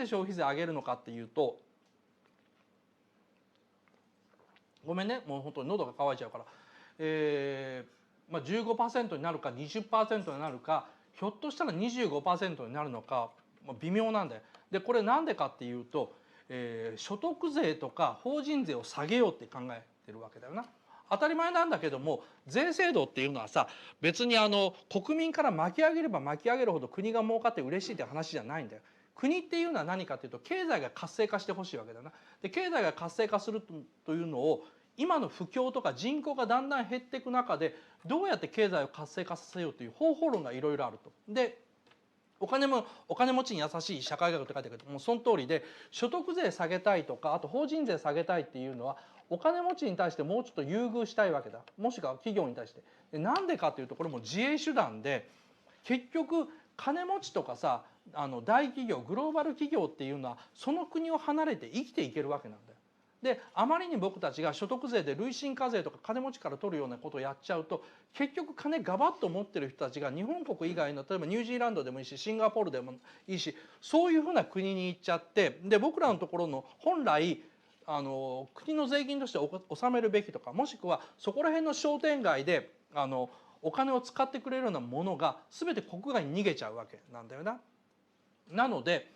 で消費税上げるのかっていうと、ごめんね、もう本当に喉が渇いちゃうから、15% になるか 20% になるか、ひょっとしたら 25% になるのか、微妙なんだよ。でこれなんでかっていうと、所得税とか法人税を下げようって考えてるわけだよな。当たり前なんだけども、税制度っていうのはさ、別に国民から巻き上げれば巻き上げるほど国が儲かって嬉しいって話じゃないんだよ。国っていうのは何かというと、経済が活性化してほしいわけだな。で経済が活性化するというのを、今の不況とか人口がだんだん減っていく中で、どうやって経済を活性化させようという方法論がいろいろあると。でお金持ちに優しい社会学って書いてあるけども、その通りで、所得税下げたいとか、あと法人税下げたいっていうのは、お金持ちに対してもうちょっと優遇したいわけだ。もしくは企業に対して。でなんでかっていうと、これも自衛手段で、結局金持ちとかさ、大企業グローバル企業っていうのはその国を離れて生きていけるわけなんだよ。であまりに僕たちが所得税で累進課税とか金持ちから取るようなことをやっちゃうと、結局金ガバッと持ってる人たちが日本国以外の、例えばニュージーランドでもいいしシンガポールでもいいし、そういうふうな国に行っちゃって、で僕らのところの本来国の税金として納めるべきとか、もしくはそこら辺の商店街でお金を使ってくれるようなものが全て国外に逃げちゃうわけなんだよな。なので、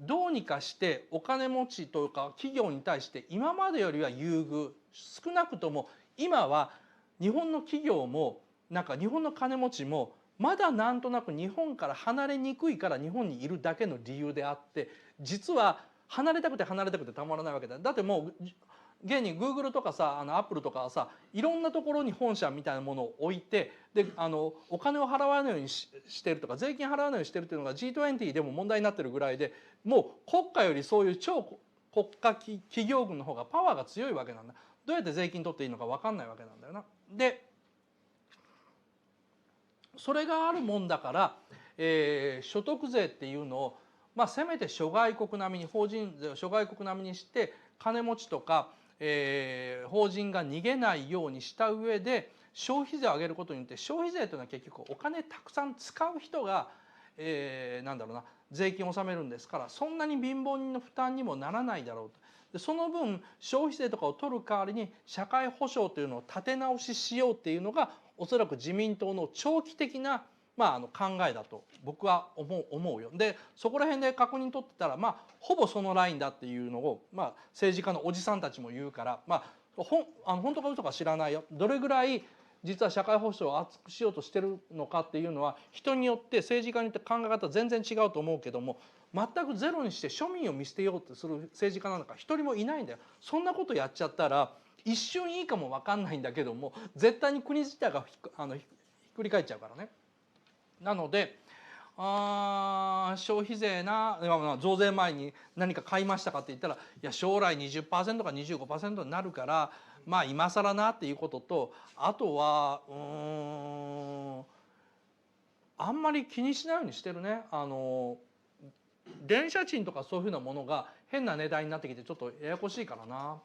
どうにかしてお金持ちとか企業に対して今までよりは優遇、少なくとも今は日本の企業もなんか日本の金持ちもまだなんとなく日本から離れにくいから日本にいるだけの理由であって、実は離れたくて離れたくてたまらないわけだ。だってもう現に Google とかさ、Apple とかはさ、いろんなところに本社みたいなものを置いて、でお金を払わないようにしてるとか、税金払わないようにしてるっていうのが G20 でも問題になってるぐらいで、もう国家よりそういう超国家企業群の方がパワーが強いわけなんだ。どうやって税金取っていいのか分かんないわけなんだよな。でそれがあるもんだから、所得税っていうのを、せめて諸外国並みに、法人税を諸外国並みにして金持ちとか、法人が逃げないようにした上で消費税を上げることによって、消費税というのは結局お金たくさん使う人が、なんだろうな、税金を納めるんですから、そんなに貧乏人の負担にもならないだろうと。でその分消費税とかを取る代わりに社会保障というのを立て直ししようっていうのが、おそらく自民党の長期的な考えだと僕は思うよ。でそこら辺で確認取ってたら、ほぼそのラインだっていうのを、政治家のおじさんたちも言うから、本当か嘘か知らないよ。どれぐらい実は社会保障を厚くしようとしてるのかっていうのは、人によって政治家によって考え方全然違うと思うけども、全くゼロにして庶民を見捨てようとする政治家なんか一人もいないんだよ。そんなことやっちゃったら一瞬いいかも分かんないんだけども、絶対に国自体がひっくり返っちゃうからね。なので消費税増税前に何か買いましたかって言ったら、いや将来 20% か 25% になるから今更なっていうことと、あとはあんまり気にしないようにしてるね。電車賃とかそういうふうなものが変な値段になってきてちょっとややこしいからな。